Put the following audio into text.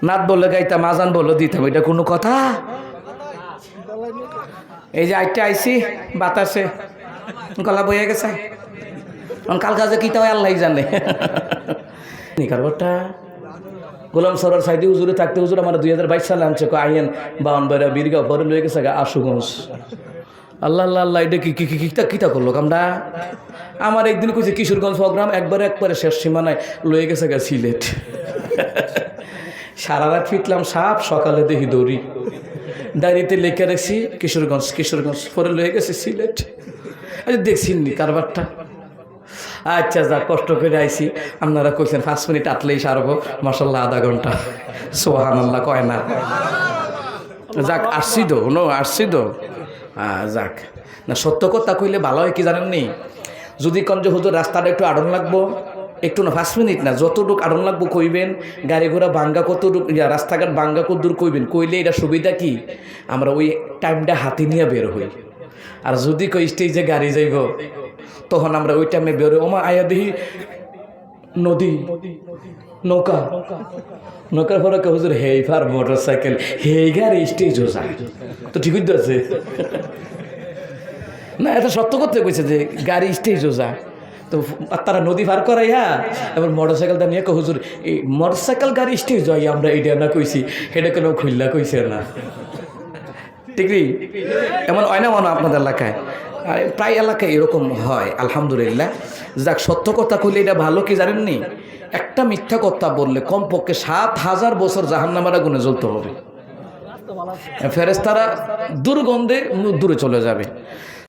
নাত বললে গাইতাম, আজান বললে দিতাম, এটা কোনো কথা? এই যে আইটা আইসি বাতাসে গলা বইয়ে গেছে, কাল কাজে কি তাও আল্লাহ জানে। কারবারটা গোলাম সরার সাইডে হুজুরে থাকতে, হুজুর আমার 2022 সালে আনছে আইয়েন 52 বীরগাঁও পরে লয়ে গেছে আশুগঞ্জ। আল্লাহ আল্লাহ আল্লাহ, এটা কি কিতা করলো কামটা? আমার একদিন কইছে কিশোরগঞ্জ প্রোগ্রাম, একবারে শেষ সীমানায় লয়ে গেছে সিলেট। সারা রাত ফিটলাম সাপ, সকালে দেখি দৌড়ি, ডায়েরিতে লেখা রাখছি কিশোরগঞ্জ পরে লয়ে গেছে সিলেট। আচ্ছা দেখছিনি কারবারটা? আচ্ছা যা কষ্ট করে আইছি, আপনারা কইছেন 5 মিনিট আটলেই সারবো, মাশাল্লাহ আধা ঘন্টা, সুবহানাল্লাহ কয় না। যাক আসছি তো যাক না, সত্য কথা কইলে ভালো হয় কি জানেননি? যদি কোন যে হুজুর রাস্তাটা একটু আড়ন লাগবো, একটু না 5 মিনিট না, যতটুকু আড়ন লাগবো কইবেন, গাড়ি ঘোড়া ভাঙ্গা কতটুকু, রাস্তাঘাট ভাঙ্গা কত দূর কইবেন, কইলে এটা সুবিধা কি আমরা ওই টাইমটা হাতে নিয়ে বের হই। আর যদি কই স্টেজে গাড়ি যাইব, তখন আমরা ওই টাইমে বের হই, ওমা আয়া দেখি নদী, নৌকার পরে কে হুজুর হেই ফার মোটর সাইকেল, হেই গাড়ি স্টেজও যায়, তো ঠিকই তো আছে না? এটা সত্য করতে কইছে যে গাড়ি স্টেজও যায়, তো তারা নদী পার করাইয়া এবার মোটর সাইকেলটা নিয়ে হুজুর এই মোটর সাইকেল গাড়ি স্টেজ হয়, আমরা এইটা না কইছি, সেটা কেন খুললা কইছে না? ঠিকই এমন হয় না মনে আপনাদের এলাকায়? আর প্রায় এলাকায় এরকম হয় আলহামদুলিল্লাহ। যাক সত্য কথা কইলে এটা ভালো কি জানেননি? একটা মিথ্যা কথা বললে কমপক্ষে 7000 বছর জাহান্নামের আগুনে জ্বলতে হবে, ফেরেশতারা দুর্গন্ধে দূরে চলে যাবে।